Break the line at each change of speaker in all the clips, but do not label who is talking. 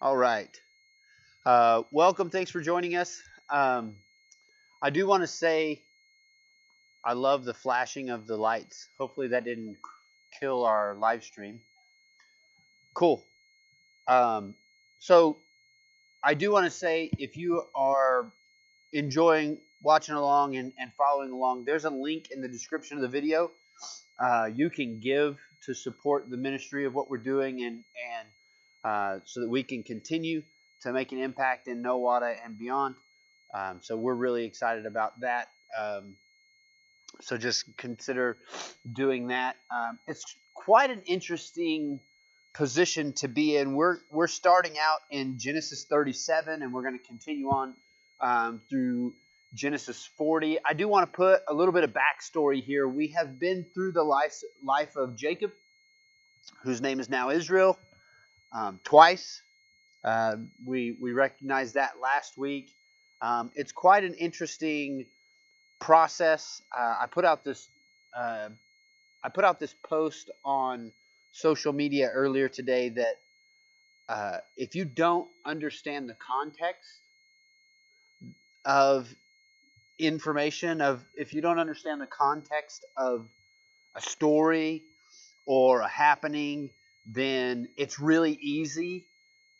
All right. Welcome. Thanks for joining us. I do want to say I love the flashing of the lights. Hopefully that didn't kill our live stream. Cool. Um, so I do want to say if you are enjoying watching along and following along, there's a link in the description of the video. You can give to support the ministry of what we're doing and so that we can continue to make an impact in Nowata and beyond. So we're really excited about that. So just consider doing that. It's quite an interesting position to be in. We're starting out in Genesis 37, and we're going to continue on through Genesis 40. I do want to put a little bit of backstory here. We have been through the life of Jacob, whose name is now Israel, twice. We recognized that last week. It's quite an interesting process. Uh, I put out this post on social media earlier today that if you don't understand the context of information, of if you don't understand the context of a story or a happening, then it's really easy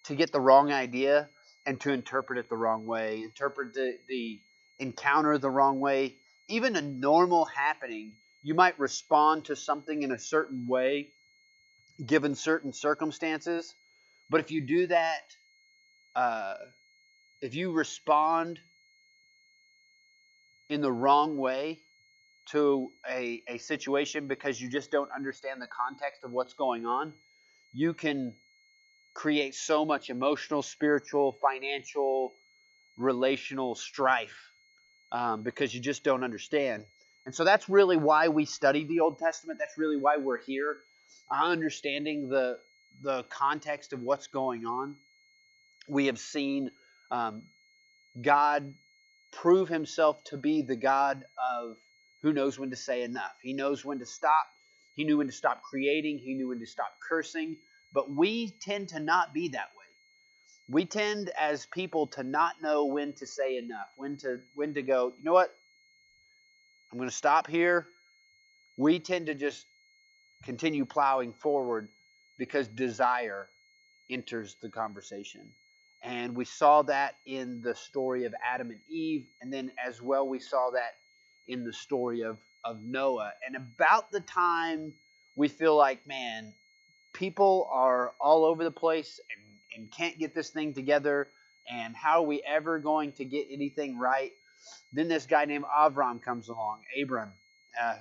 to get the wrong idea and to interpret it the wrong way, interpret the encounter the wrong way. Even a normal happening, you might respond to something in a certain way given certain circumstances. But if you do that, uh, if you respond in the wrong way to a situation because you just don't understand the context of what's going on, you can create so much emotional, spiritual, financial, relational strife because you just don't understand. And so that's really why we study the Old Testament. That's really why we're here, understanding the context of what's going on. We have seen um, God prove Himself to be the God of who knows when to say enough. He knows when to stop. He knew when to stop creating. He knew when to stop cursing. But we tend to not be that way. We tend as people to not know when to say enough, when to go, you know what? I'm going to stop here. We tend to just continue plowing forward because desire enters the conversation. And we saw that in the story of Adam and Eve, and then as well we saw that in the story of Noah. And about the time we feel like, man, people are all over the place and can't get this thing together, and how are we ever going to get anything right? Then this guy named Avram comes along, Abram,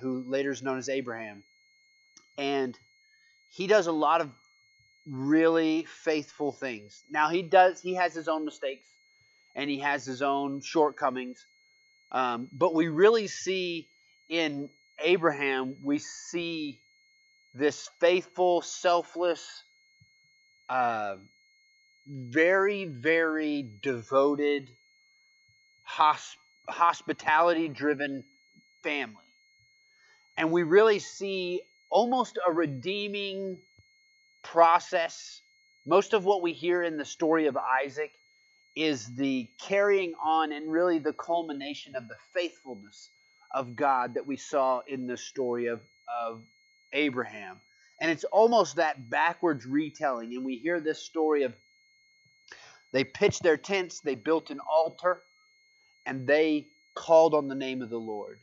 who later is known as Abraham, and he does a lot of really faithful things. Now he has his own mistakes and he has his own shortcomings, but we really see in Abraham, we see this faithful, selfless, uh, very, very devoted, hospitality-driven family. And we really see almost a redeeming process. Most of what we hear in the story of Isaac is the carrying on and really the culmination of the faithfulness of God that we saw in the story of Abraham. And it's almost that backwards retelling. And we hear this story of they pitched their tents, they built an altar, and they called on the name of the Lord.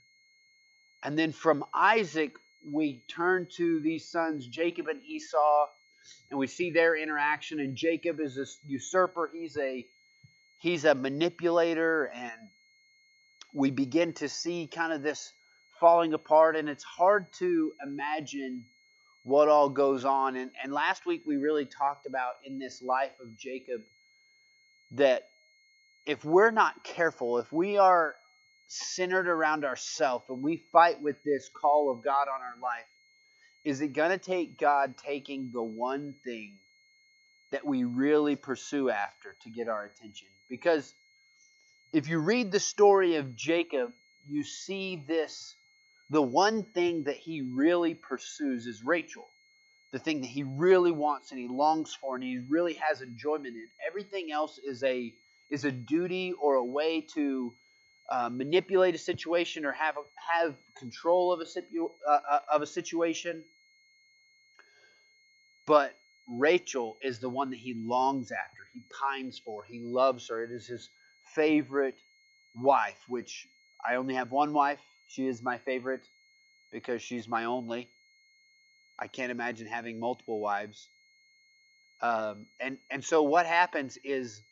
And then from Isaac, we turn to these sons, Jacob and Esau, and we see their interaction. And Jacob is a usurper. He's a manipulator, and we begin to see kind of this falling apart. And it's hard to imagine what all goes on. And last week we really talked about in this life of Jacob that if we're not careful, if we are centered around ourselves and we fight with this call of God on our life, is it going to take God taking the one thing that we really pursue after to get our attention? Because if you read the story of Jacob, you see this, the one thing that he really pursues is Rachel. the thing that he really wants and he longs for and he really has enjoyment in. Everything else is a duty or a way to manipulate a situation or have control of a situation. But Rachel is the one that he longs after. He pines for. He loves her. It is his favorite wife, which I only have one wife. She is my favorite because she's my only. I can't imagine having multiple wives. And so what happens is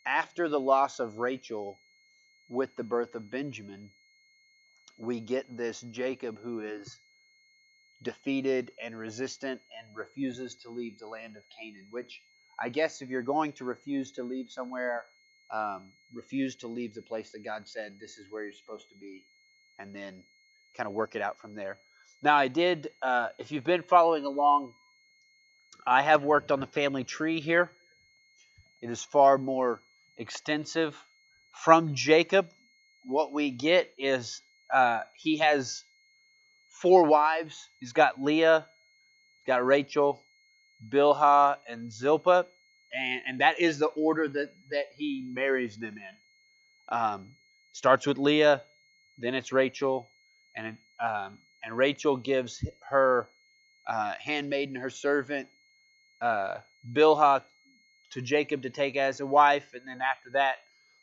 after the loss of Rachel with the birth of Benjamin, we get this Jacob who is defeated and resistant and refuses to leave the land of Canaan, which I guess if you're going to refuse to leave somewhere, refuse to leave the place that God said this is where you're supposed to be, and then kind of work it out from there. Now I did, if you've been following along, I have worked on the family tree here. It is far more extensive. From Jacob, what we get is he has 4 wives. He's got Leah, he's got Rachel, Bilhah, and Zilpah, and that is the order that he marries them in. Starts with Leah, then it's Rachel, and Rachel gives her handmaiden, her servant, Bilhah to Jacob to take as a wife, and then after that,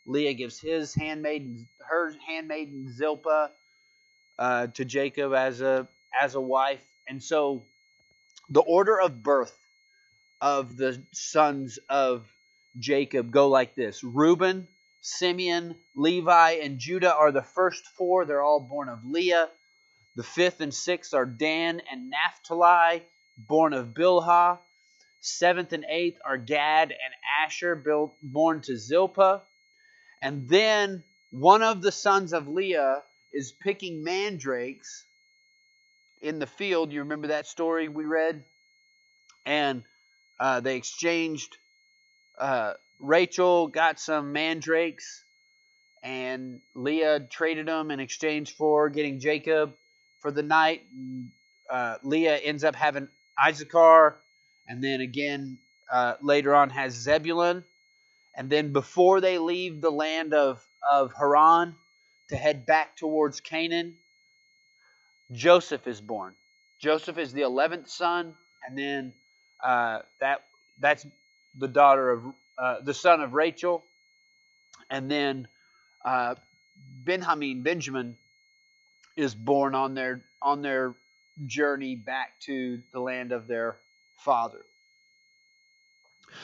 Leah gives her handmaiden Zilpah to Jacob as a wife. And so the order of birth of the sons of Jacob go like this: Reuben, Simeon, Levi, and Judah are the first 4. They're all born of Leah. The 5th and 6th are Dan and Naphtali, born of Bilhah. 7th and 8th are Gad and Asher, born to Zilpah. And then one of the sons of Leah is picking mandrakes in the field. You remember that story we read? And they exchanged. Rachel got some mandrakes, and Leah traded them in exchange for getting Jacob for the night. Leah ends up having Issachar, and then again later on has Zebulun. And then before they leave the land of Haran to head back towards Canaan, Joseph is born. Joseph is the 11th son, and then that's the daughter of the son of Rachel, and then Benjamin is born on their journey back to the land of their father.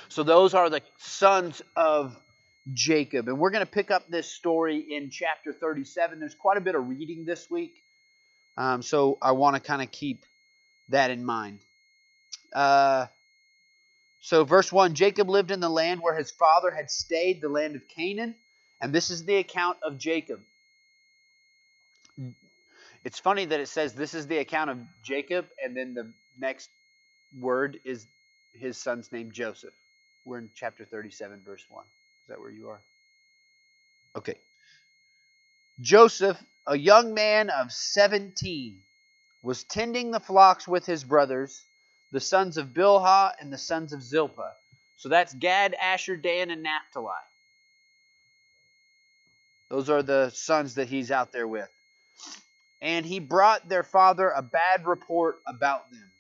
So those are the sons of Jacob. And we're going to pick up this story in chapter 37. There's quite a bit of reading this week. So I want to kind of keep that in mind. So verse 1, Jacob lived in the land where his father had stayed, the land of Canaan. And this is the account of Jacob. It's funny that it says this is the account of Jacob, and then the next word is his son's name, Joseph. We're in chapter 37, verse 1. Is that where you are? Okay. Joseph, a young man of 17, was tending the flocks with his brothers, the sons of Bilhah and the sons of Zilpah. So that's Gad, Asher, Dan, and Naphtali. Those are the sons that he's out there with. And he brought their father a bad report about them.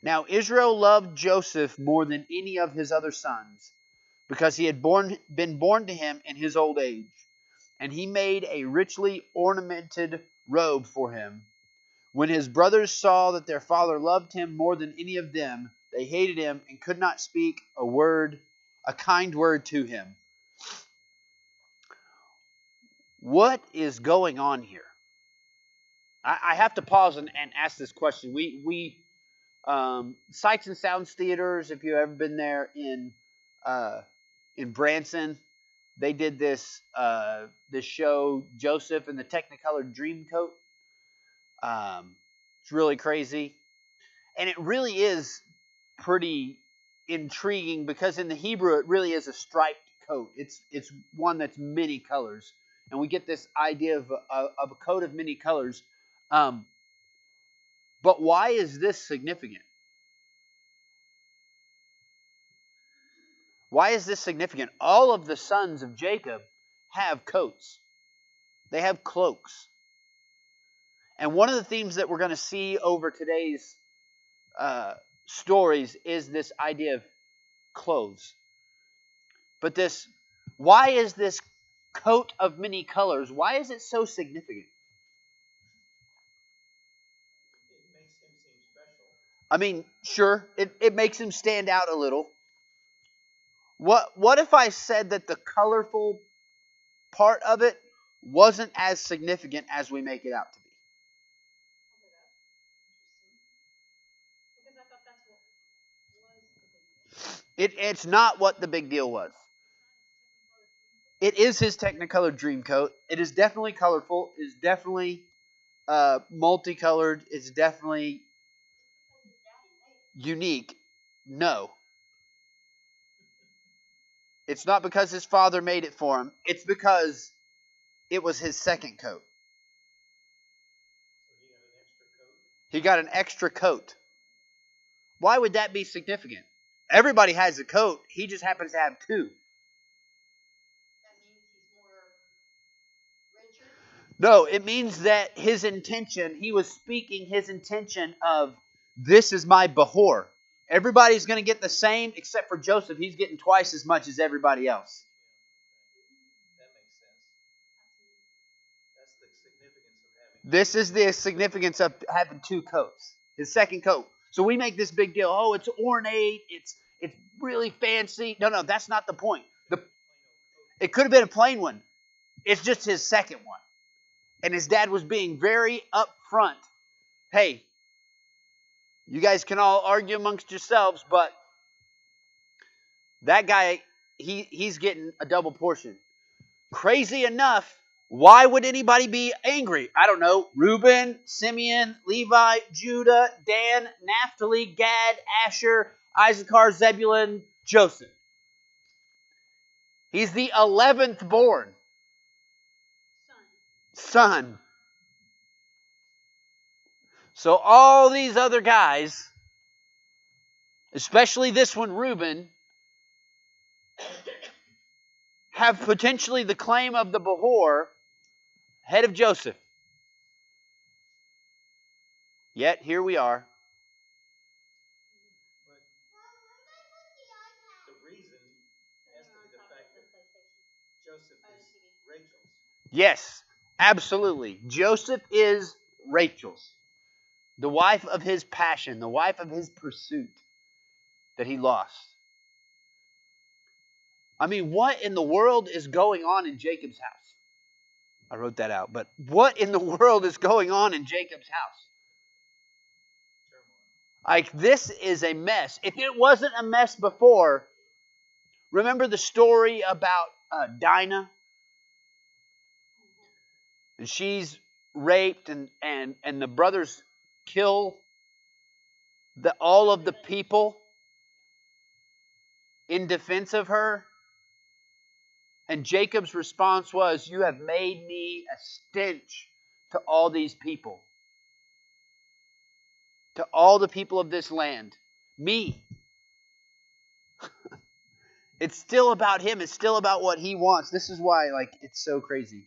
Now Israel loved Joseph more than any of his other sons, because he had been born to him in his old age. And he made a richly ornamented robe for him. When his brothers saw that their father loved him more than any of them, they hated him and could not speak a kind word to him. What is going on here? I have to pause and ask this question. We Sights and Sounds Theaters, if you've ever been there in Branson, they did this show, Joseph and the Technicolor Dreamcoat. It's really crazy. And it really is pretty intriguing because in the Hebrew it really is a striped coat. It's one that's many colors. And we get this idea of a coat of many colors. But But why is this significant? Why is this significant? All of the sons of Jacob have coats. They have cloaks. And one of the themes that we're going to see over today's stories is this idea of clothes. But why is this coat of many colors, why is it so significant?
It makes him seem special.
I mean, sure, it makes him stand out a little. What if I said that the colorful part of it wasn't as significant as we make it out to be?
Because I thought that's what was the big deal.
It's not what the big deal was. It is his Technicolor dream coat. It is definitely colorful. It is definitely multicolored. It's definitely unique. No. It's not because his father made it for him. It's because it was his second coat. He got an extra coat. Why would that be significant? Everybody has a coat. He just happens to have two.
That means he's more richer?
No, it means that his intention, he was speaking his intention of, this is my Behor. Everybody's going to get the same except for Joseph. He's getting twice as much as everybody else.
That makes sense. That's the significance of having.
This is the significance of having two coats. His second coat. So we make this big deal. Oh, it's ornate. It's really fancy. No, that's not the point. It could have been a plain one. It's just his second one. And his dad was being very upfront. Hey, you guys can all argue amongst yourselves, but that guy, he's getting a double portion. Crazy enough, why would anybody be angry? I don't know. Reuben, Simeon, Levi, Judah, Dan, Naphtali, Gad, Asher, Issachar, Zebulun, Joseph. He's the 11th born. Son. So all these other guys, especially this one, Reuben, have potentially the claim of the Behor, head of Joseph. Yet here we are.
But the reason has to be the fact that Joseph is Rachel's.
Yes, absolutely. Joseph is Rachel's. The wife of his passion, the wife of his pursuit that he lost. I mean, what in the world is going on in Jacob's house? I wrote that out, but what in the world is going on in Jacob's house? Like, this is a mess. If it wasn't a mess before, remember the story about Dinah? And she's raped and the brothers kill all of the people in defense of her. And Jacob's response was, you have made me a stench to all these people. To all the people of this land. Me. It's still about him. It's still about what he wants. This is why, it's so crazy.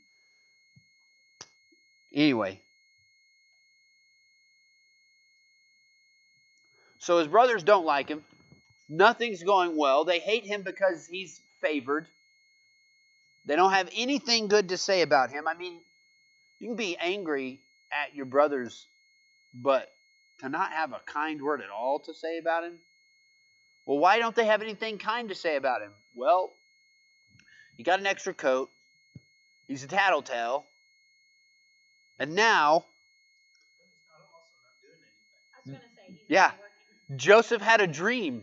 Anyway. So his brothers don't like him. Nothing's going well. They hate him because he's favored. They don't have anything good to say about him. I mean, you can be angry at your brothers, but to not have a kind word at all to say about him? Well, why don't they have anything kind to say about him? Well, he got an extra coat. He's a tattletale. And now,
I was going to say, he's
yeah,
not working.
Joseph had a dream.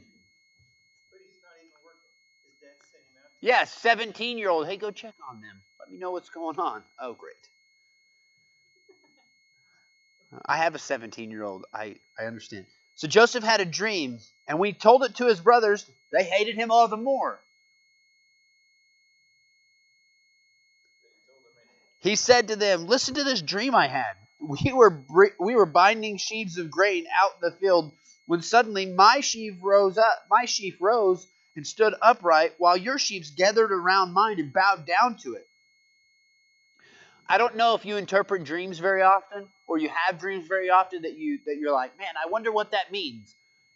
But he's not even working. His dad sent him out.
Yeah, 17-year-old. Hey, go check on them. Let me know what's going on. Oh, great. I have a 17-year-old. I understand. So Joseph had a dream, and we told it to his brothers. They hated him all the more. He said to them, listen to this dream I had. we were binding sheaves of grain out in the field when suddenly my sheaf rose and stood upright, while your sheaves gathered around mine and bowed down to it. I don't know if you interpret dreams very often, or you have dreams very often that you're like, man, I wonder what that means.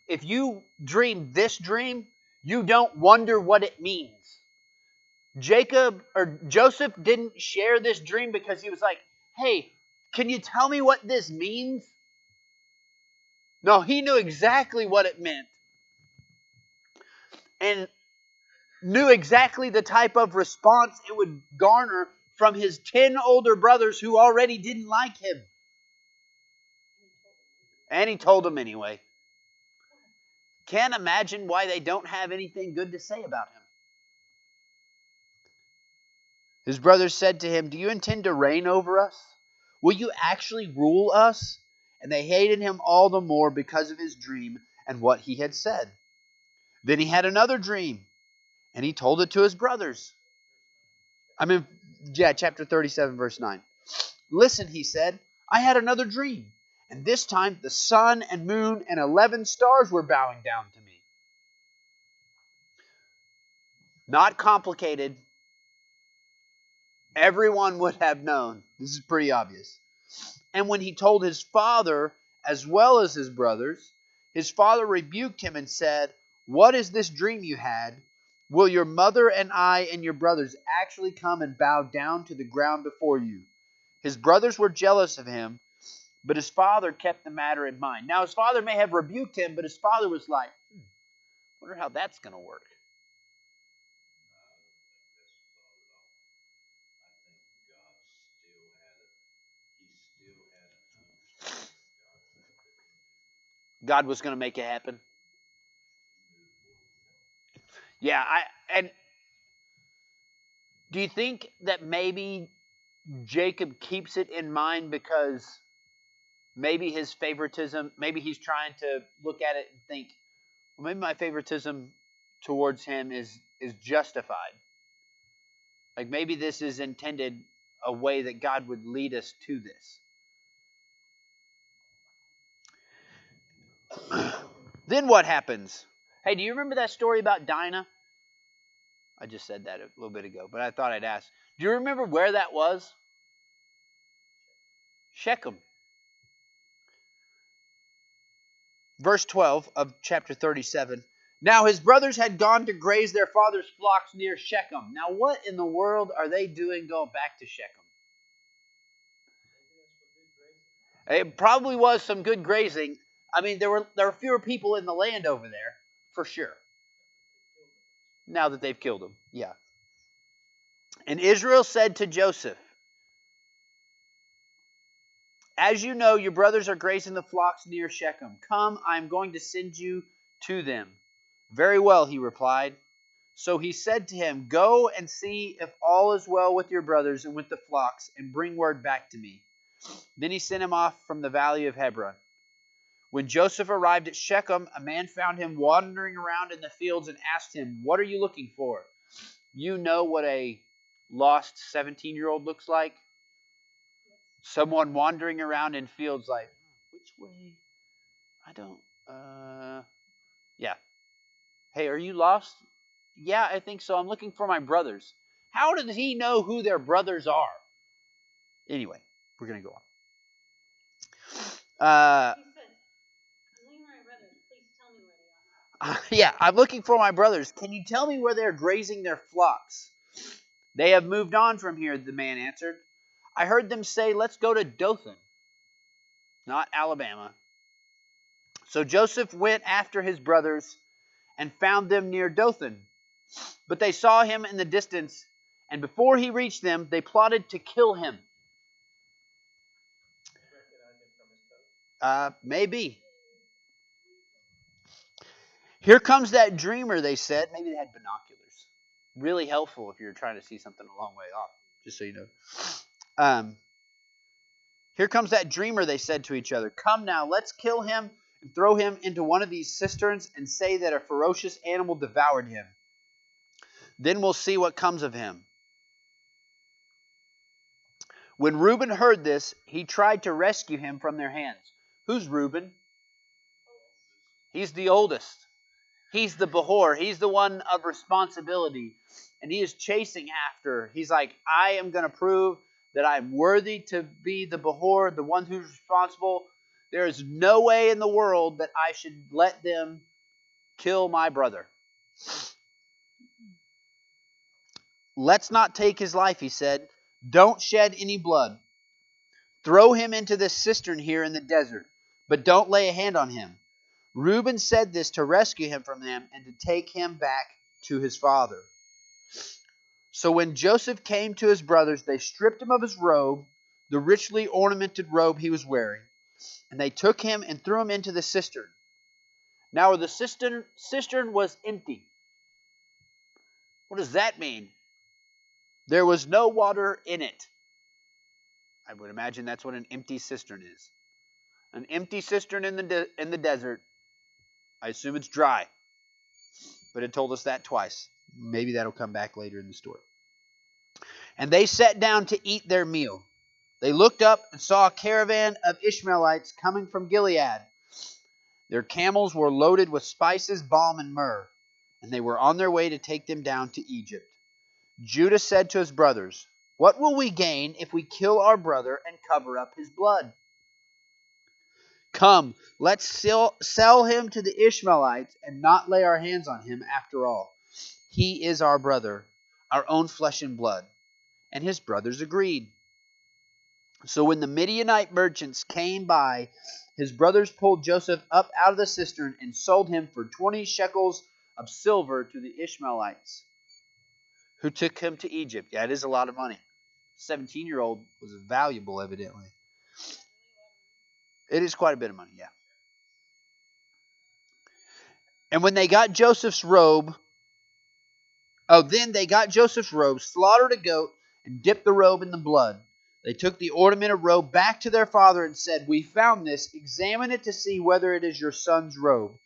If you dream this dream, you don't wonder what it means. Joseph didn't share this dream because he was like, hey, can you tell me what this means? No, he knew exactly what it meant. And knew exactly the type of response it would garner from his 10 older brothers who already didn't like him. And he told them anyway. Can't imagine why they don't have anything good to say about him. His brothers said to him, do you intend to reign over us? Will you actually rule us? And they hated him all the more because of his dream and what he had said. Then he had another dream, and he told it to his brothers. Chapter 37, verse 9. Listen, he said, I had another dream, and this time the sun and moon and 11 stars were bowing down to me. Not complicated. Everyone would have known. This is pretty obvious. And when he told his father as well as his brothers, his father rebuked him and said, what is this dream you had? Will your mother and I and your brothers actually come and bow down to the ground before you? His brothers were jealous of him, but his father kept the matter in mind. Now his father may have rebuked him, but his father was like, wonder how that's going to work. God was going to make it happen. Yeah, and do you think that maybe Jacob keeps it in mind because maybe his favoritism, maybe he's trying to look at it and think, well, maybe my favoritism towards him is justified. Like maybe this is intended a way that God would lead us to this. Then what happens? Hey, do you remember that story about Dinah? I just said that a little bit ago, but I thought I'd ask. Do you remember where that was? Shechem. Verse 12 of chapter 37. Now his brothers had gone to graze their father's flocks near Shechem. Now what in the world are they doing going back to Shechem? It probably was some good grazing. I mean, there were fewer people in the land over there, for sure. Now that they've killed him, yeah. And Israel said to Joseph, as you know, your brothers are grazing the flocks near Shechem. Come, I am going to send you to them. Very well, he replied. So he said to him, go and see if all is well with your brothers and with the flocks, and bring word back to me. Then he sent him off from the valley of Hebron. When Joseph arrived at Shechem, a man found him wandering around in the fields and asked him, what are you looking for? You know what a lost 17-year-old looks like? Someone wandering around in fields like, which way? I don't, yeah. Hey, are you lost? Yeah, I think so. I'm looking for my brothers. How does he know who their brothers are? Anyway, we're going to go on. Yeah, I'm looking for my brothers. Can you tell me where they're grazing their flocks? They have moved on from here, the man answered. I heard them say, let's go to Dothan, not Alabama. So Joseph went after his brothers and found them near Dothan. But they saw him in the distance, and before he reached them, they plotted to kill him. Maybe. Here comes that dreamer, they said. Maybe they had binoculars. Really helpful if you're trying to see something a long way off, just so you know. Here comes that dreamer, they said to each other. Come now, let's kill him and throw him into one of these cisterns and say that a ferocious animal devoured him. Then we'll see what comes of him. When Reuben heard this, he tried to rescue him from their hands. Who's Reuben? He's the oldest. He's the Behor. He's the one of responsibility. And he is chasing after. He's like, I am going to prove that I'm worthy to be the Behor, the one who's responsible. There is no way in the world that I should let them kill my brother. Let's not take his life, he said. Don't shed any blood. Throw him into this cistern here in the desert, but don't lay a hand on him. Reuben said this to rescue him from them and to take him back to his father. So when Joseph came to his brothers, they stripped him of his robe, the richly ornamented robe he was wearing, and they took him and threw him into the cistern. Now the cistern was empty. What does that mean? There was no water in it. I would imagine that's what an empty cistern is. An empty cistern in the desert. I assume it's dry. But it told us that twice. Maybe that'll come back later in the story. And they sat down to eat their meal. They looked up and saw a caravan of Ishmaelites coming from Gilead. Their camels were loaded with spices, balm, and myrrh, and they were on their way to take them down to Egypt. Judah said to his brothers, "What will we gain if we kill our brother and cover up his blood? Come, let's sell him to the Ishmaelites and not lay our hands on him after all. He is our brother, our own flesh and blood." And his brothers agreed. So when the Midianite merchants came by, his brothers pulled Joseph up out of the cistern and sold him for 20 shekels of silver to the Ishmaelites, who took him to Egypt. Yeah, it is a lot of money. 17-year-old was valuable, evidently. It is quite a bit of money, yeah. And when they got Joseph's robe, then they got Joseph's robe, slaughtered a goat, and dipped the robe in the blood. They took the ornamented robe back to their father and said, "We found this. Examine it to see whether it is your son's robe."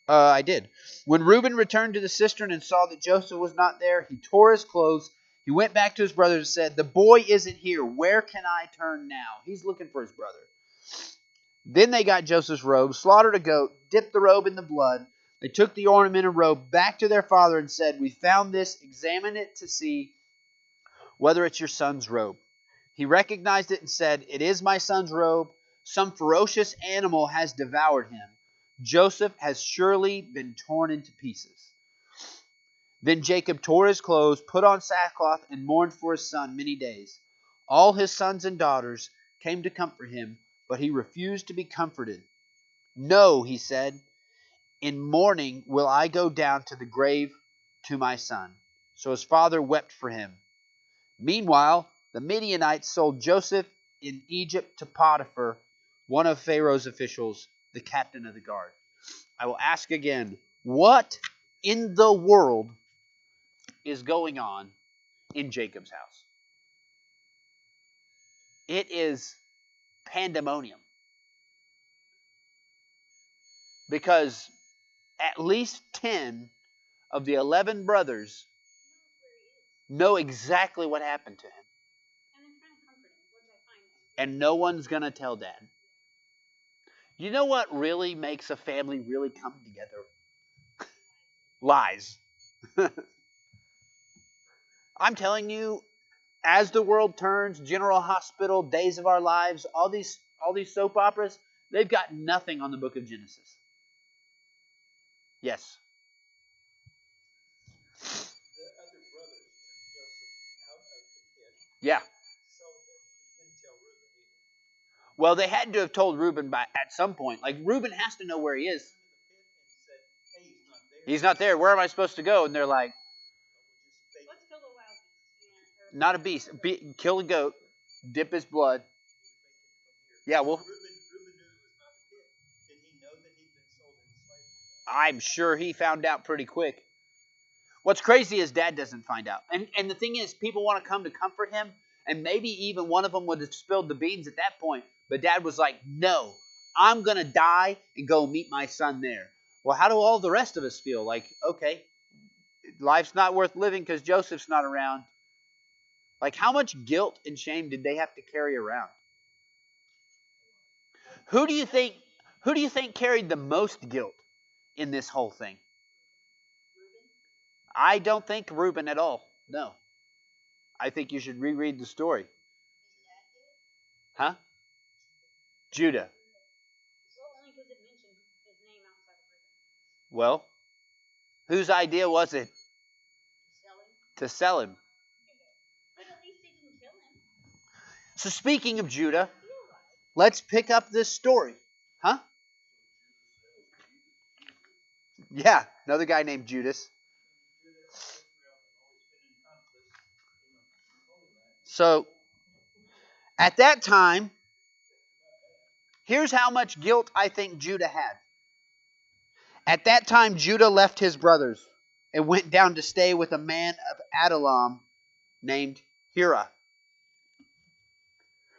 I did. When Reuben returned to the cistern and saw that Joseph was not there, he tore his clothes. He went back to his brothers and said, "The boy isn't here. Where can I turn now?" He's looking for his brother. Then they got Joseph's robe, slaughtered a goat, dipped the robe in the blood. They took the ornamented robe back to their father and said, "We found this. Examine it to see whether it's your son's robe." He recognized it and said, "It is my son's robe. Some ferocious animal has devoured him. Joseph has surely been torn into pieces." Then Jacob tore his clothes, put on sackcloth, and mourned for his son many days. All his sons and daughters came to comfort him, but he refused to be comforted. "No," he said, "in mourning will I go down to the grave to my son." So his father wept for him. Meanwhile, the Midianites sold Joseph in Egypt to Potiphar, one of Pharaoh's officials, the captain of the guard. I will ask again, what in the world is going on in Jacob's house? It is pandemonium. Because at least 10 of the 11 brothers know exactly what happened to him. And no one's going to tell Dad. You know what really makes a family really come together? Lies. I'm telling you, as the world turns, General Hospital, Days of Our Lives, all these soap operas, they've got nothing on the book of Genesis. Yes.
The other brothers took Joseph out of the pit.
Yeah.
So they didn't tell Reuben either.
Well, they had to have told Reuben at some point. Like, Reuben has to know where he is.
Said, "Hey, he's not there."
He's not there. Where am I supposed to go? And they're like,
"Let's kill the wild beast."
not a beast. Kill a goat. Dip his blood. Yeah, well,
Reuben knew it was not the pit. Did he know that he'd been sold into slavery?
I'm sure he found out pretty quick. What's crazy is Dad doesn't find out. And the thing is, people want to come to comfort him, and maybe even one of them would have spilled the beans at that point. But Dad was like, "No, I'm going to die and go meet my son there." Well, how do all the rest of us feel? Like, okay, life's not worth living because Joseph's not around. Like, how much guilt and shame did they have to carry around? Who do you think carried the most guilt in this whole thing? I don't think Reuben at all. No. I think you should reread the story. Huh? Judah.
Well, only because it mentioned his name outside of Reuben.
Well, whose idea was it to sell him?
But at least he didn't kill him.
So speaking of Judah, let's pick up this story. Huh? Yeah, another guy named Judas. So, at that time, here's how much guilt I think Judah had. At that time, Judah left his brothers and went down to stay with a man of Adullam named Hira.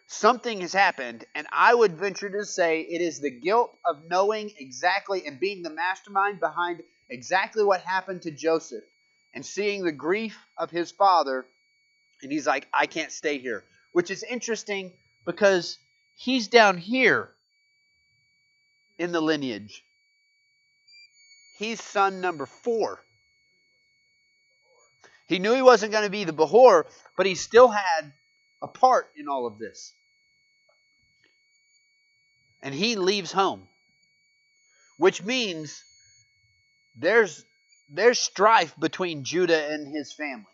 Something has happened, and I would venture to say it is the guilt of knowing exactly and being the mastermind behind exactly what happened to Joseph and seeing the grief of his father. And he's like, I can't stay here. Which is interesting because he's down here in the lineage. He's son number 4. He knew he wasn't going to be the Behor, but he still had a part in all of this. And he leaves home. Which means there's strife between Judah and his family.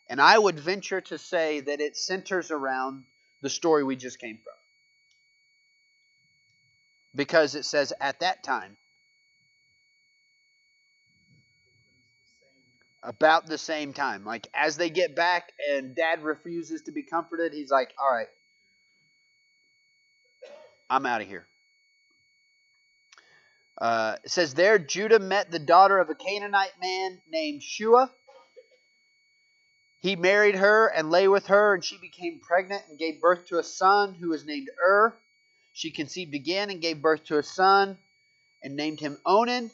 And I would venture to say that it centers around the story we just came from. Because it says at that time. About the same time. Like as they get back and dad refuses to be comforted, he's like, all right, I'm out of here. It says there, Judah met the daughter of a Canaanite man named Shua. He married her and lay with her, and she became pregnant and gave birth to a son who was named She conceived again and gave birth to a son and named him Onan.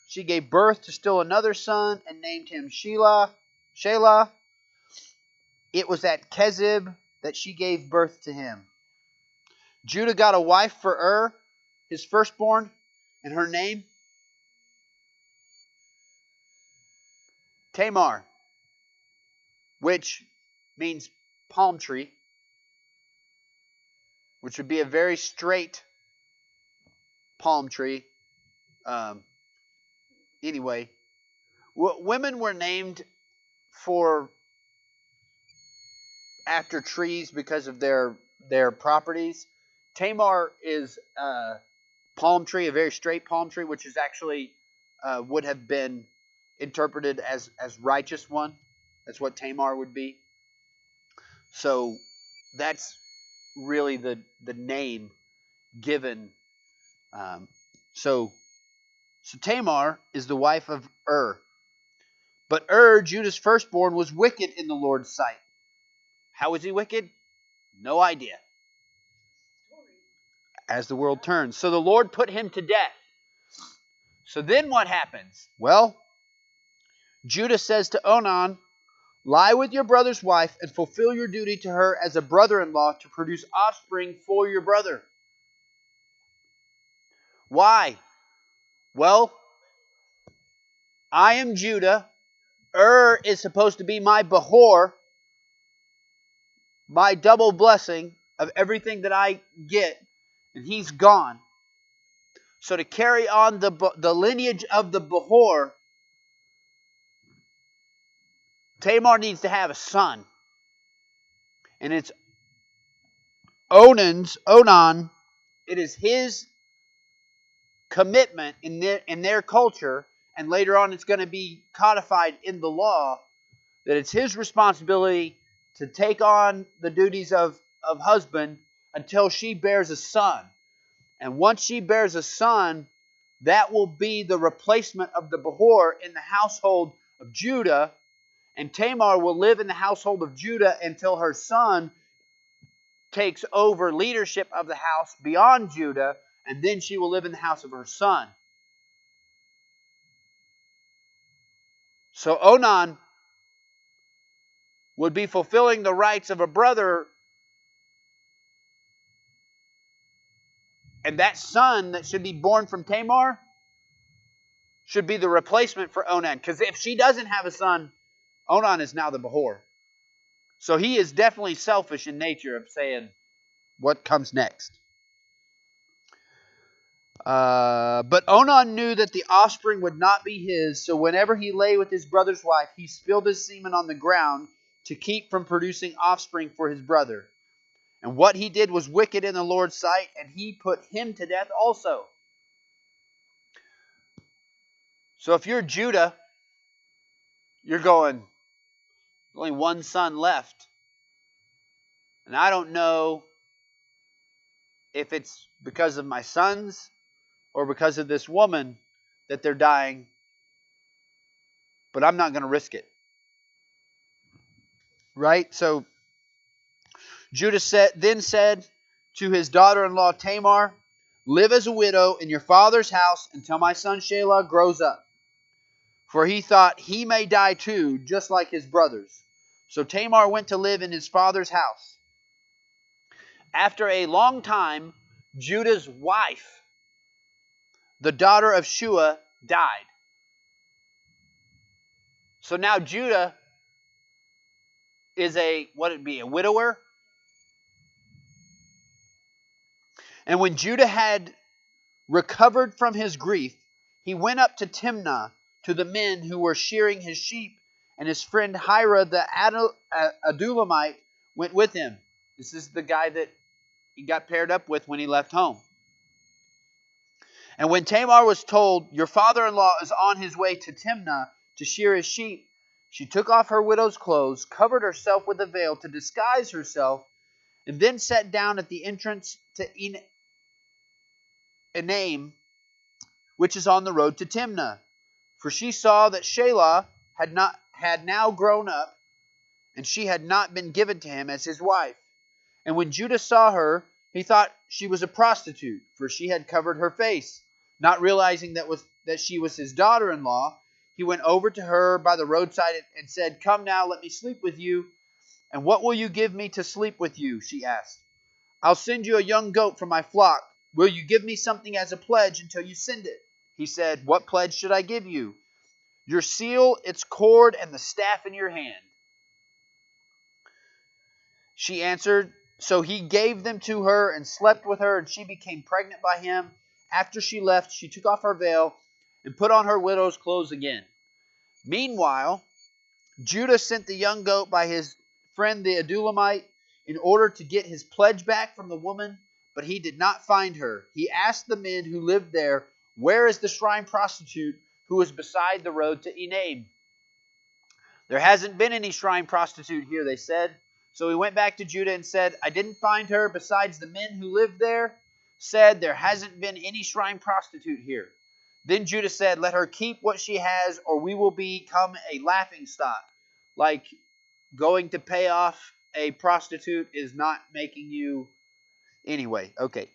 She gave birth to still another son and named him Shelah. It was at Kezib that she gave birth to him. Judah got a wife for his firstborn, and her name? Tamar, which means palm tree, which would be a very straight palm tree. Anyway, women were named after trees because of their properties. Tamar is a palm tree, a very straight palm tree, which is actually would have been interpreted as righteous one. That's what Tamar would be. So that's really the name given. So Tamar is the wife of But Judah's firstborn, was wicked in the Lord's sight. How was he wicked? No idea. As the world turns. So the Lord put him to death. So then what happens? Well, Judah says to Onan, lie with your brother's wife and fulfill your duty to her as a brother-in-law to produce offspring for your brother. Why? Well, I am Judah. Is supposed to be my Behor, my double blessing of everything that I get, and he's gone. So to carry on the lineage of the Behor, Tamar needs to have a son. And it's Onan, it is his commitment in their culture, and later on it's going to be codified in the law, that it's his responsibility to take on the duties of husband until she bears a son. And once she bears a son, that will be the replacement of the Behor in the household of Judah. And Tamar will live in the household of Judah until her son takes over leadership of the house beyond Judah, and then she will live in the house of her son. So Onan would be fulfilling the rights of a brother. And that son that should be born from Tamar should be the replacement for Onan. Because if she doesn't have a son, Onan is now the Behor. So he is definitely selfish in nature of saying what comes next. But Onan knew that the offspring would not be his, so whenever he lay with his brother's wife, he spilled his semen on the ground to keep from producing offspring for his brother. And what he did was wicked in the Lord's sight, and he put him to death also. So if you're Judah, you're going, only one son left. And I don't know if it's because of my sons or because of this woman that they're dying, but I'm not going to risk it. Right? So Judah then said to his daughter-in-law Tamar, "Live as a widow in your father's house until my son Shelah grows up." For he thought he may die too, just like his brothers. So Tamar went to live in his father's house. After a long time, Judah's wife, the daughter of Shua, died. So now Judah is a widower? And when Judah had recovered from his grief, he went up to Timnah to the men who were shearing his sheep, and his friend Hira the Adulamite went with him. This is the guy that he got paired up with when he left home. And when Tamar was told, "Your father-in-law is on his way to Timnah to shear his sheep," she took off her widow's clothes, covered herself with a veil to disguise herself, and then sat down at the entrance to Enaim, which is on the road to Timnah. For she saw that Shelah had now grown up, and she had not been given to him as his wife. And when Judah saw her, he thought she was a prostitute, for she had covered her face. Not realizing that she was his daughter-in-law, he went over to her by the roadside and said, "Come now, let me sleep with you." "And what will you give me to sleep with you?" she asked. "I'll send you a young goat from my flock. Will you give me something as a pledge until you send it?" He said, "What pledge should I give you?" "Your seal, its cord, and the staff in your hand." She answered. So he gave them to her and slept with her, and she became pregnant by him. After she left, she took off her veil and put on her widow's clothes again. Meanwhile, Judah sent the young goat by his friend the Adulamite in order to get his pledge back from the woman, but he did not find her. He asked the men who lived there, "Where is the shrine prostitute who was beside the road to Enaim?" "There hasn't been any shrine prostitute here," they said. So he went back to Judah and said, "I didn't find her. Besides, the men who lived there said there hasn't been any shrine prostitute here." Then Judah said, "Let her keep what she has, or we will become a laughingstock." Like, going to pay off a prostitute is not making you... Anyway, okay.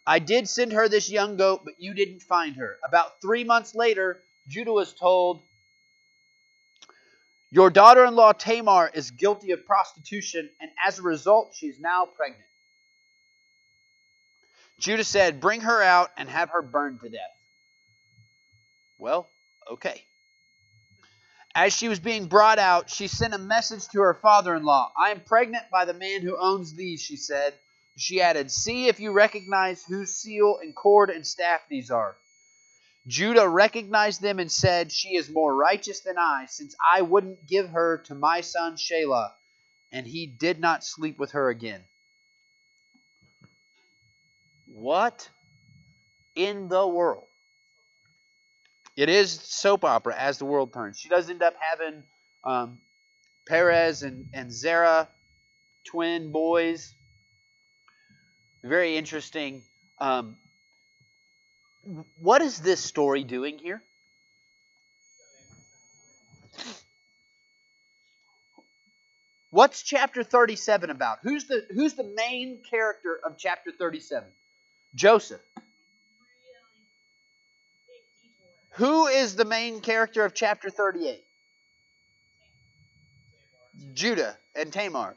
"I did send her this young goat, but you didn't find her." About 3 months later, Judah was told, "Your daughter-in-law Tamar is guilty of prostitution, and as a result, she's now pregnant." Judah said, "Bring her out and have her burned to death." Well, okay. As she was being brought out, she sent a message to her father-in-law. "I am pregnant by the man who owns these," she said. She added, "See if you recognize whose seal and cord and staff these are." Judah recognized them and said, "She is more righteous than I, since I wouldn't give her to my son Shelah." And he did not sleep with her again. What in the world? It is soap opera as the world turns. She does end up having Perez and Zerah, twin boys. Very interesting. What is this story doing here? What's chapter 37 about? Who's the main character of chapter 37? Joseph. Who is the main character of chapter 38? Judah and Tamar.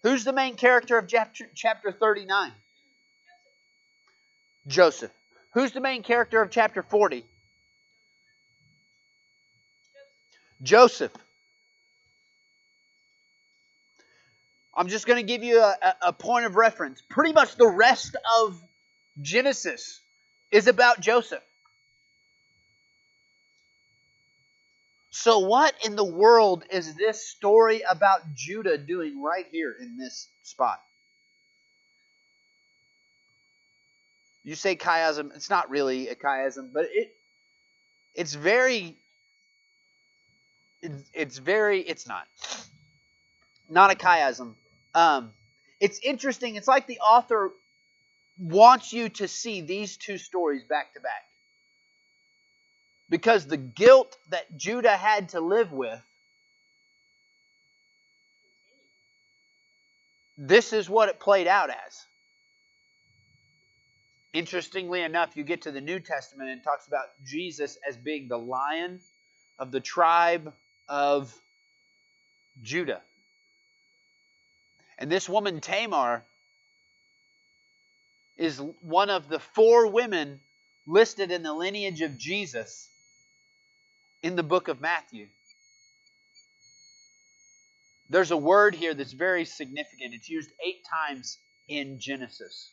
Who's the main character of chapter 39? Joseph. Who's the main character of chapter 40? Joseph. I'm just going to give you a point of reference. Pretty much the rest of Genesis is about Joseph. So what in the world is this story about Judah doing right here in this spot? You say chiasm. It's not really a chiasm, but it's not a chiasm. It's interesting. It's like the author wants you to see these two stories back to back. Because the guilt that Judah had to live with, this is what it played out as. Interestingly enough, you get to the New Testament and it talks about Jesus as being the Lion of the tribe of Judah. And this woman, Tamar, is one of the 4 women listed in the lineage of Jesus in the book of Matthew. There's a word here that's very significant. It's used 8 times in Genesis.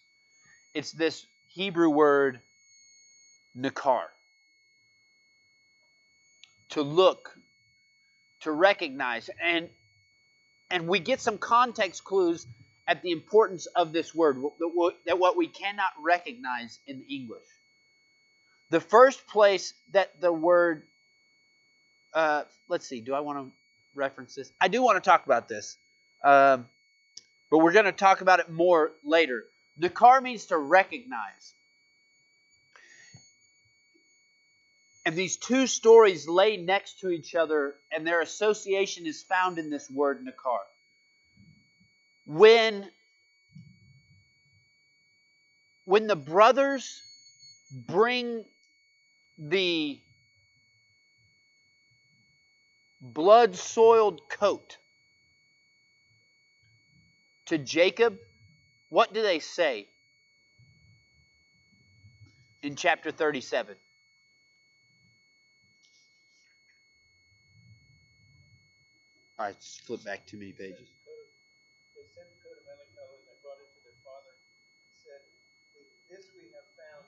It's this Hebrew word, nakar. To look, to recognize. And we get some context clues at the importance of this word, that what we cannot recognize in English. The first place that the word, let's see, do I want to reference this? I do want to talk about this, but we're going to talk about it more later. Nakar means to recognize. And these two stories lay next to each other, and their association is found in this word, nakar. When the brothers bring the blood-soiled coat to Jacob, what do they say in chapter 37? All right, let's flip back too many pages.
They sent the coat of melancholy and brought it to their father and said, "This we have found.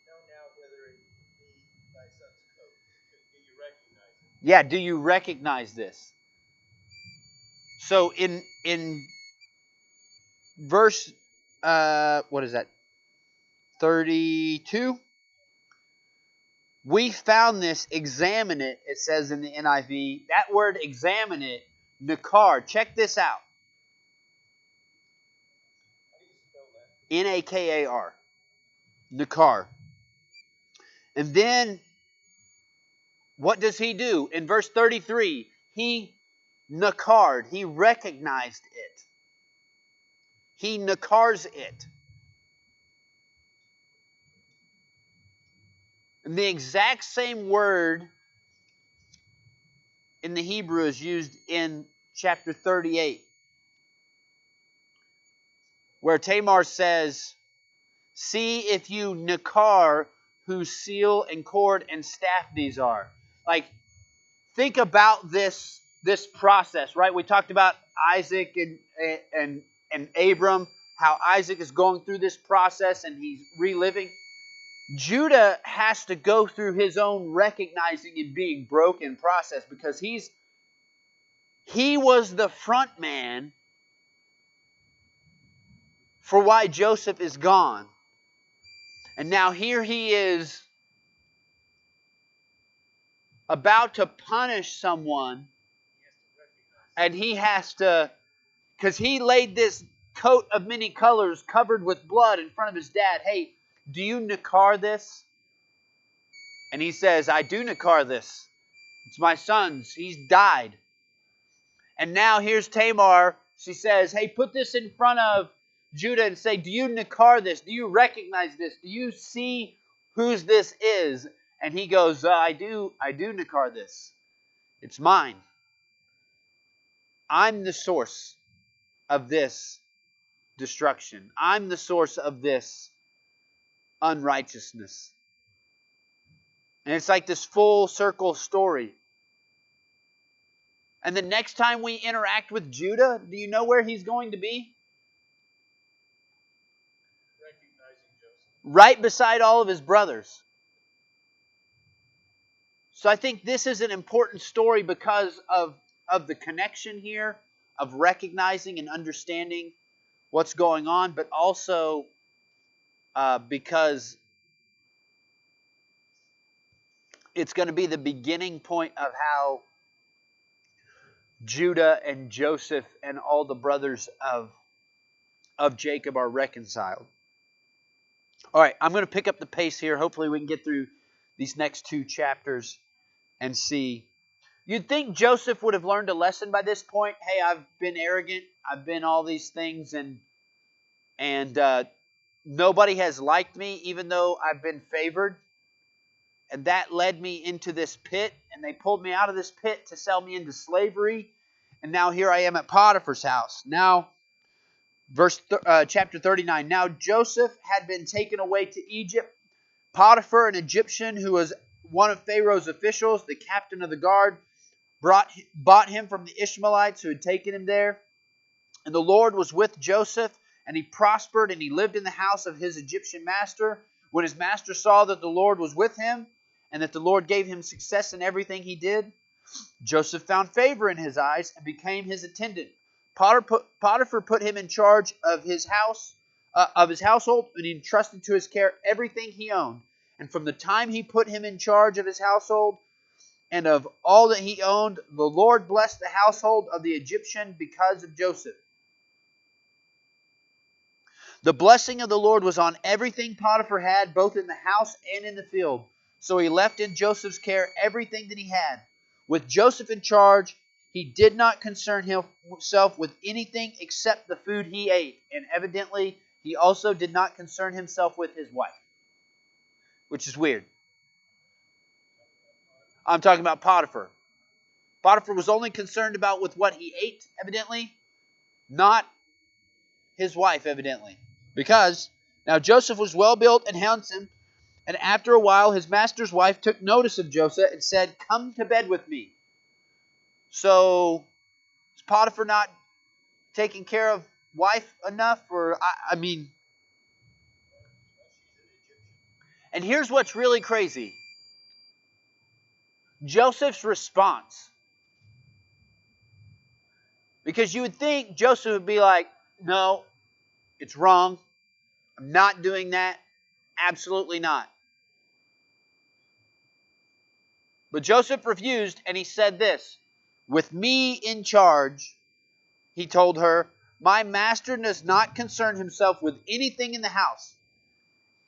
Know now whether it be thy son's coat." Do you recognize it?
Yeah, do you recognize this? So in verse, what is that? 32? We found this, examine it, it says in the NIV. That word examine it, nakar. Check this out.
How do you spell that?
Nakar. Nakar. And then, what does he do? In verse 33, he nakared. He recognized it. He nakars it. And the exact same word in the Hebrew is used in chapter 38, where Tamar says, "See if you nakar whose seal and cord and staff these are." Like, think about this process, right? We talked about Isaac and Abram, how Isaac is going through this process and he's reliving. Judah has to go through his own recognizing and being broken process, because he was the front man for why Joseph is gone. And now here he is about to punish someone, and he has to, because he laid this coat of many colors covered with blood in front of his dad. "Hey, do you nakar this?" And he says, "I do nakar this. It's my son's. He's died." And now here's Tamar. She says, "Hey, put this in front of Judah and say, do you nakar this? Do you recognize this? Do you see whose this is?" And he goes, I do nakar this. It's mine. I'm the source of this destruction. I'm the source of this unrighteousness. And it's like this full circle story. And the next time we interact with Judah, do you know where he's going to be?
Recognizing Joseph.
Right beside all of his brothers. So I think this is an important story because of the connection here, of recognizing and understanding what's going on, but also because it's going to be the beginning point of how Judah and Joseph and all the brothers of Jacob are reconciled. All right, I'm going to pick up the pace here. Hopefully we can get through these next 2 chapters and see. You'd think Joseph would have learned a lesson by this point. Hey, I've been arrogant. I've been all these things, and nobody has liked me, even though I've been favored. And that led me into this pit, and they pulled me out of this pit to sell me into slavery. And now here I am at Potiphar's house. Now, chapter 39. Now Joseph had been taken away to Egypt. Potiphar, an Egyptian who was one of Pharaoh's officials, the captain of the guard, bought him from the Ishmaelites who had taken him there. And the Lord was with Joseph, and he prospered, and he lived in the house of his Egyptian master. When his master saw that the Lord was with him, and that the Lord gave him success in everything he did, Joseph found favor in his eyes and became his attendant. Potiphar put him in charge of his house, of his household, and he entrusted to his care everything he owned. And from the time he put him in charge of his household and of all that he owned, the Lord blessed the household of the Egyptian because of Joseph. The blessing of the Lord was on everything Potiphar had, both in the house and in the field. So he left in Joseph's care everything that he had. With Joseph in charge, he did not concern himself with anything except the food he ate. And evidently, he also did not concern himself with his wife. Which is weird. I'm talking about Potiphar. Potiphar was only concerned about with what he ate, evidently, not his wife, evidently. Because now Joseph was well built and handsome, and after a while his master's wife took notice of Joseph and said, "Come to bed with me." So, is Potiphar not taking care of wife enough? Or, I mean... And here's what's really crazy. Joseph's response. Because you would think Joseph would be like, "No, it's wrong. I'm not doing that. Absolutely not." But Joseph refused, and he said this, "With me in charge," he told her, "my master does not concern himself with anything in the house.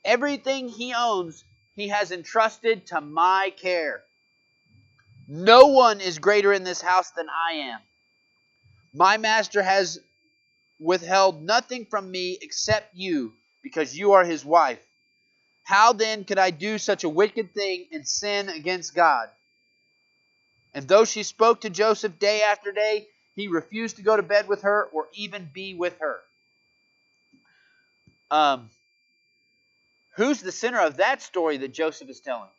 Everything he owns, he has entrusted to my care. No one is greater in this house than I am. My master has withheld nothing from me except you, because you are his wife. How then could I do such a wicked thing and sin against God?" And though she spoke to Joseph day after day, he refused to go to bed with her or even be with her. Who's the center of that story that Joseph is telling?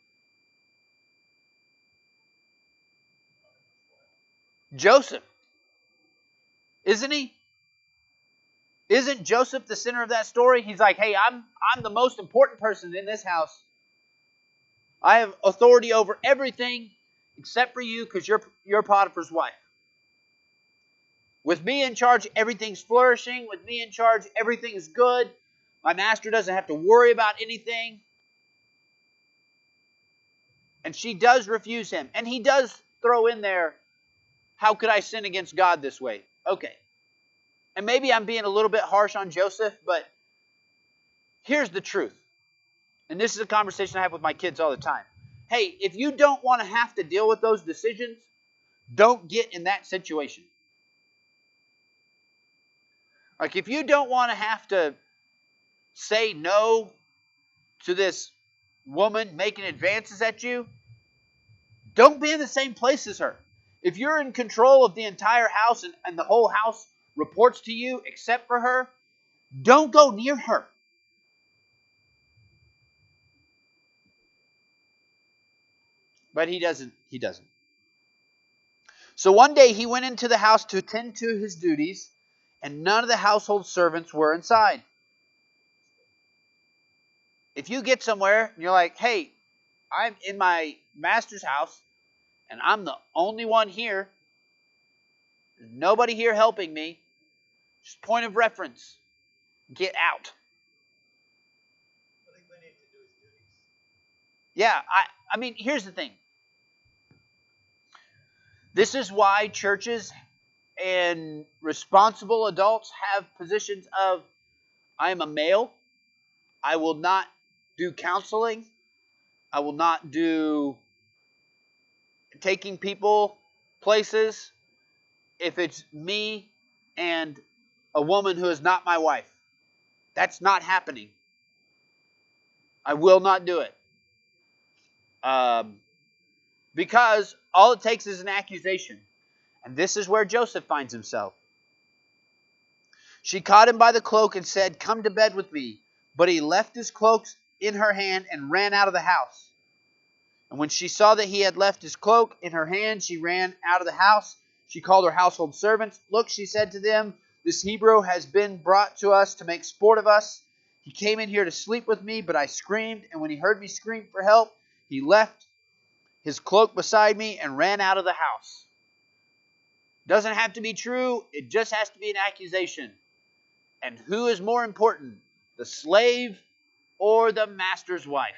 Joseph. Isn't he? Isn't Joseph the center of that story? He's like, "Hey, I'm the most important person in this house. I have authority over everything except for you, because you're Potiphar's wife. With me in charge, everything's flourishing. With me in charge, everything is good. My master doesn't have to worry about anything." And she does refuse him. And he does throw in there, "How could I sin against God this way?" Okay. And maybe I'm being a little bit harsh on Joseph, but here's the truth. And this is a conversation I have with my kids all the time. Hey, if you don't want to have to deal with those decisions, don't get in that situation. Like, if you don't want to have to say no to this woman making advances at you, don't be in the same place as her. If you're in control of the entire house and the whole house reports to you except for her, don't go near her. But he doesn't. He doesn't. So one day he went into the house to attend to his duties, and none of the household servants were inside. If you get somewhere and you're like, hey, I'm in my master's house, and I'm the only one here, there's nobody here helping me, just point of reference, get out.
Well, he went in to do his duties.
Yeah, I mean, here's the thing. This is why churches and responsible adults have positions of, I am a male, I will not do counseling, I will not do taking people places if it's me and a woman who is not my wife. That's not happening. I will not do it. Because all it takes is an accusation. And this is where Joseph finds himself. She caught him by the cloak and said, come to bed with me. But he left his cloak in her hand and ran out of the house. And when she saw that he had left his cloak in her hand, she ran out of the house. She called her household servants. Look, she said to them, this Hebrew has been brought to us to make sport of us. He came in here to sleep with me, but I screamed. And when he heard me scream for help, he left his cloak beside me and ran out of the house. Doesn't have to be true. It just has to be an accusation. And who is more important, the slave or the master's wife?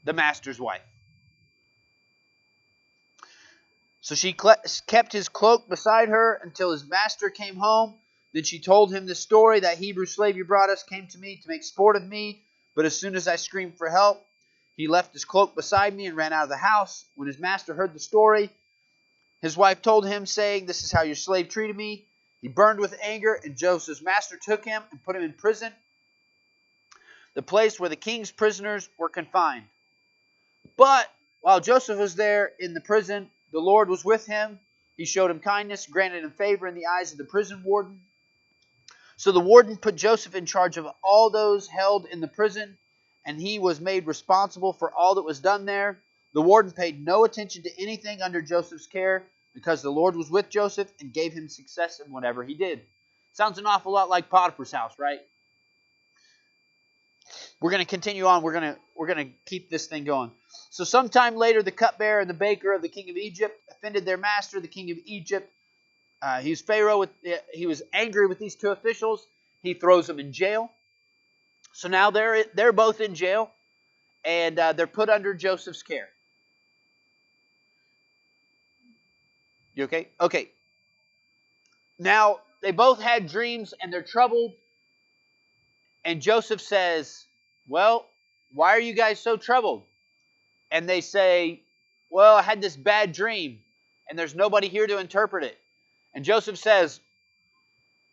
The master's wife. So she kept his cloak beside her until his master came home. Then she told him the story. That Hebrew slave you brought us came to me to make sport of me. But as soon as I screamed for help, he left his cloak beside me and ran out of the house. When his master heard the story, his wife told him, saying, this is how your slave treated me. He burned with anger, and Joseph's master took him and put him in prison, the place where the king's prisoners were confined. But while Joseph was there in the prison, the Lord was with him. He showed him kindness, granted him favor in the eyes of the prison warden. So the warden put Joseph in charge of all those held in the prison, and he was made responsible for all that was done there. The warden paid no attention to anything under Joseph's care, because the Lord was with Joseph and gave him success in whatever he did. Sounds an awful lot like Potiphar's house, right? We're going to continue on. We're going to keep this thing going. So sometime later, the cupbearer and the baker of the king of Egypt offended their master, the king of Egypt. He was angry with these two officials. He throws them in jail. So now they're both in jail, and they're put under Joseph's care. You okay? Okay. Now, they both had dreams, and they're troubled. And Joseph says, well, why are you guys so troubled? And they say, well, I had this bad dream, and there's nobody here to interpret it. And Joseph says,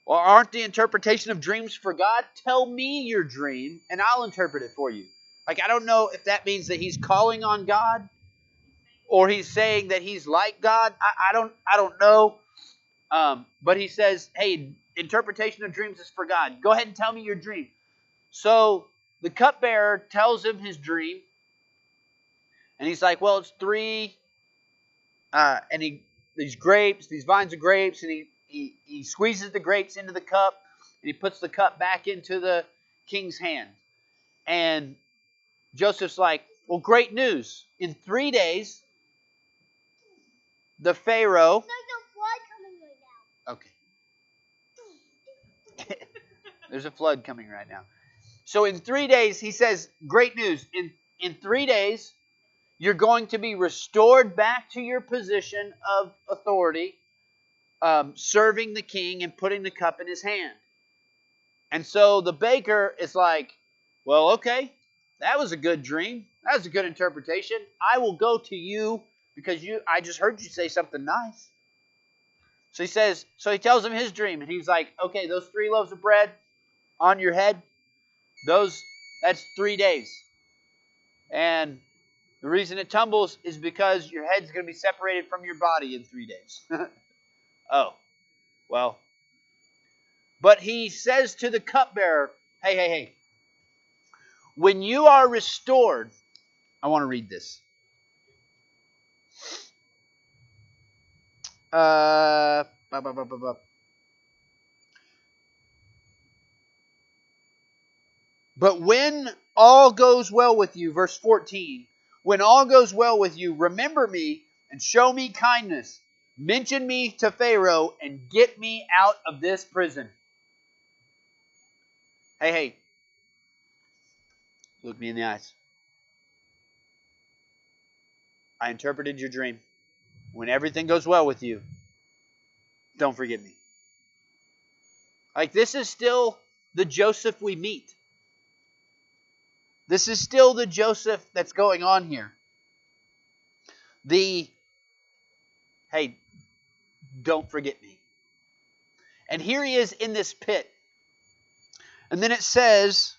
well, aren't the interpretation of dreams for God? Tell me your dream, and I'll interpret it for you. Like, I don't know if that means that he's calling on God, or he's saying that he's like God. I don't know. But he says, hey, interpretation of dreams is for God. Go ahead and tell me your dream. So the cupbearer tells him his dream. And he's like, well, it's three. These grapes, these vines of grapes. And he squeezes the grapes into the cup. And he puts the cup back into the king's hand. And Joseph's like, well, great news. In 3 days, the Pharaoh. Okay. There's a flood coming right now. So in 3 days, he says, great news. In 3 days, you're going to be restored back to your position of authority, serving the king and putting the cup in his hand. And so the baker is like, well, okay, that was a good dream. That was a good interpretation. I will go to you because I just heard you say something nice. So he tells him his dream, and he's like, okay, those 3 loaves of bread on your head, that's 3 days. And The reason it tumbles is because your head's going to be separated from your body in 3 days. Oh, well. But he says to the cupbearer, hey. When you are restored, I want to read this. But when all goes well with you, verse 14, when all goes well with you, remember me and show me kindness. Mention me to Pharaoh and get me out of this prison. Hey. Look me in the eyes. I interpreted your dream. When everything goes well with you, don't forget me. Like, this is still the Joseph we meet. This is still the Joseph that's going on here. Hey, don't forget me. And here he is in this pit. And then it says,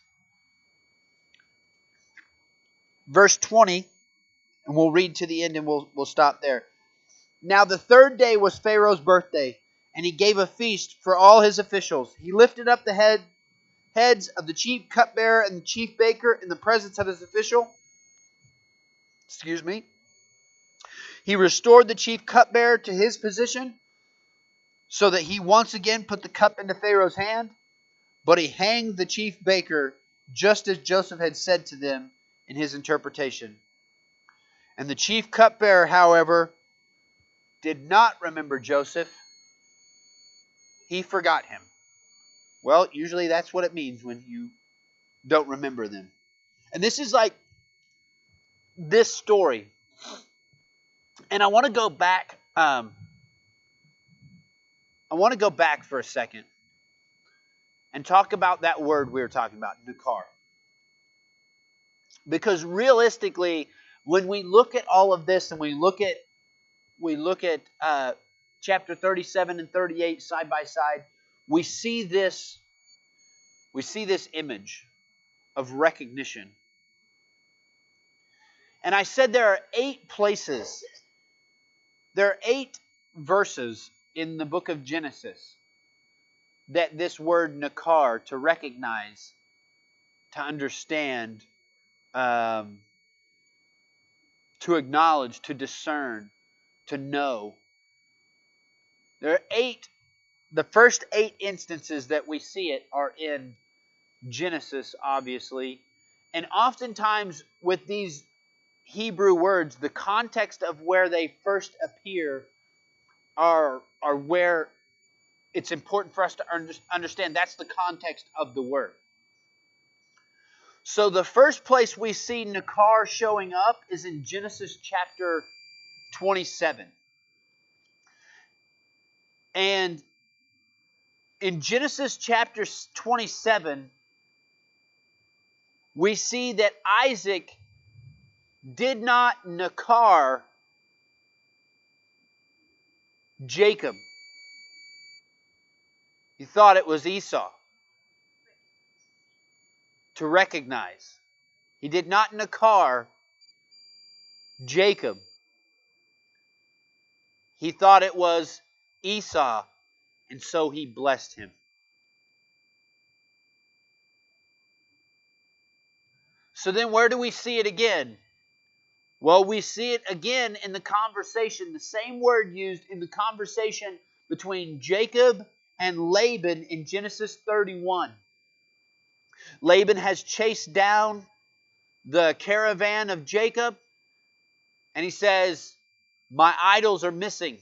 verse 20, and we'll read to the end and we'll stop there. Now the 3rd day was Pharaoh's birthday, and he gave a feast for all his officials. He lifted up the heads of the chief cupbearer and the chief baker in the presence of his official. He restored the chief cupbearer to his position so that he once again put the cup into Pharaoh's hand. But he hanged the chief baker just as Joseph had said to them in his interpretation. And the chief cupbearer, however, did not remember Joseph. He forgot him. Well, usually that's what it means when you don't remember them. And this is like this story. And I want to go back. I want to go back for a second and talk about that word we were talking about, nakar. Because realistically, when we look at all of this and we look at chapter 37 and 38 side by side, we see this image of recognition. And I said there are 8 places. There are 8 verses in the book of Genesis that this word nakar, to recognize, to understand, to acknowledge, to discern, to know. There are 8. The first 8 instances that we see it are in Genesis, obviously. And oftentimes with these Hebrew words, the context of where they first appear are where it's important for us to understand. That's the context of the word. So the first place we see nakar showing up is in Genesis chapter 27. And in Genesis chapter 27, we see that Isaac did not nakar Jacob. He thought it was Esau. To recognize. He did not nakar Jacob. He thought it was Esau, and so he blessed him. So then where do we see it again? Well, we see it again in the conversation, the same word used in the conversation between Jacob and Laban in Genesis 31. Laban has chased down the caravan of Jacob, and he says, my idols are missing.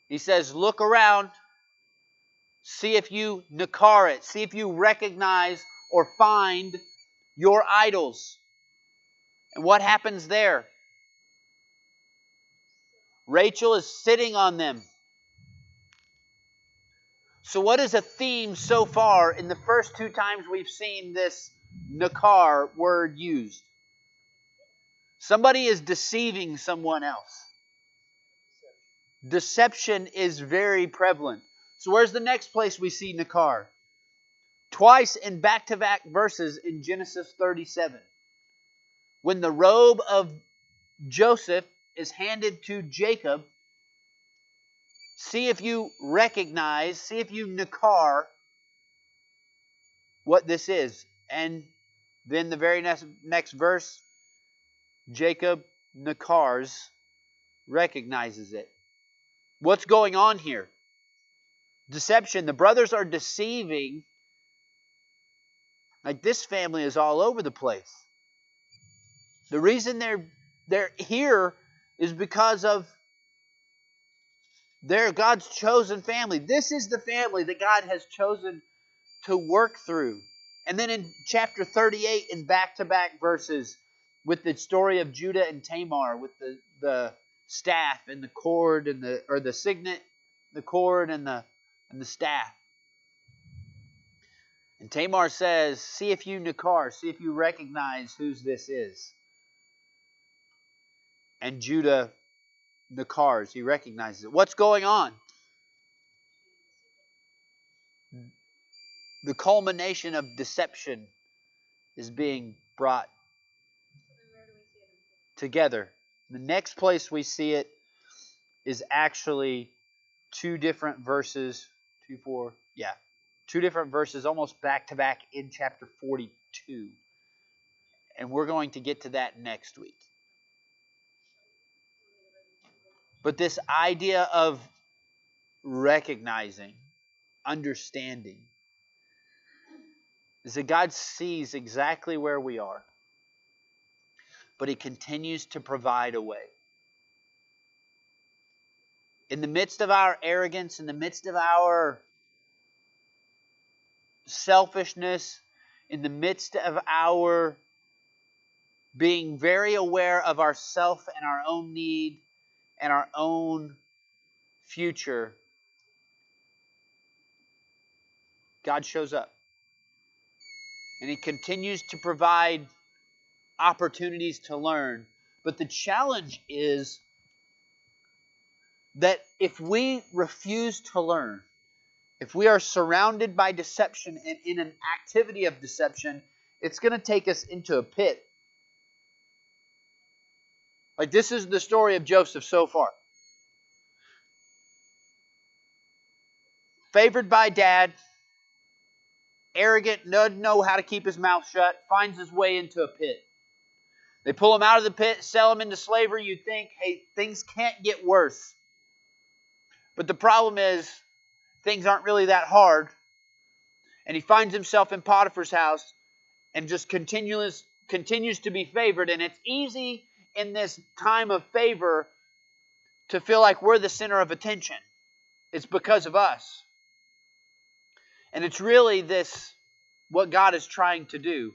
He says, look around, see if you nakar it, see if you recognize or find your idols. And what happens there? Rachel is sitting on them. So what is a theme so far in the first 2 times we've seen this nakar word used? Somebody is deceiving someone else. Deception is very prevalent. So where's the next place we see nakar? Twice in back-to-back verses in Genesis 37. When the robe of Joseph is handed to Jacob. See if you recognize, see if you nakar what this is. And then the very next verse, Jacob nakars, recognizes it. What's going on here? Deception. The brothers are deceiving. Like, this family is all over the place. The reason they're here is because of they're God's chosen family. This is the family that God has chosen to work through. And then in chapter 38, in back-to-back verses, with the story of Judah and Tamar, with the staff and the cord and the signet, the cord and the staff. And Tamar says, see if you nakar, see if you recognize whose this is. And Judah nakars, he recognizes it. What's going on? The culmination of deception is being brought together. The next place we see it is actually two different verses, two different verses almost back to back in chapter 42. And we're going to get to that next week. But this idea of recognizing, understanding, is that God sees exactly where we are, but He continues to provide a way. In the midst of our arrogance, in the midst of our selfishness, in the midst of our being very aware of ourself and our own need and our own future, God shows up. And He continues to provide opportunities to learn. But the challenge is that if we refuse to learn, if we are surrounded by deception and in an activity of deception, it's going to take us into a pit. Like, this is the story of Joseph so far. Favored by dad, arrogant, doesn't know how to keep his mouth shut, finds his way into a pit. They pull him out of the pit, sell him into slavery. You'd think, hey, things can't get worse. But the problem is, things aren't really that hard. And he finds himself in Potiphar's house and just continues to be favored. And it's easy in this time of favor to feel like we're the center of attention. It's because of us. And it's really what God is trying to do.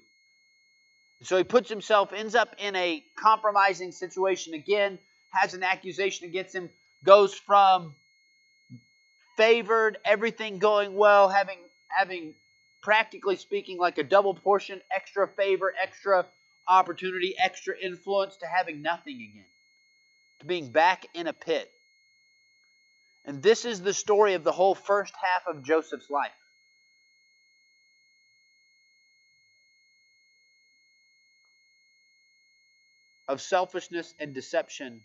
So he puts himself, ends up in a compromising situation again, has an accusation against him, goes from favored, everything going well, having practically speaking like a double portion, extra favor, extra opportunity, extra influence, to having nothing again, to being back in a pit. And this is the story of the whole first half of Joseph's life. Of selfishness and deception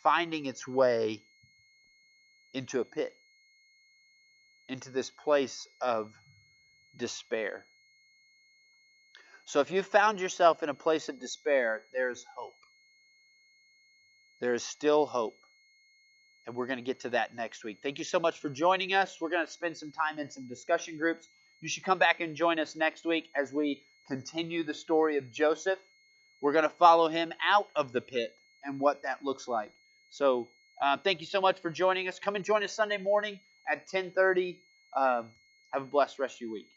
finding its way into a pit, into this place of despair. So if you found yourself in a place of despair, there's hope. There is still hope. And we're going to get to that next week. Thank you so much for joining us. We're going to spend some time in some discussion groups. You should come back and join us next week as we continue the story of Joseph. We're going to follow him out of the pit and what that looks like. So thank you so much for joining us. Come and join us Sunday morning at 10:30. Have a blessed rest of your week.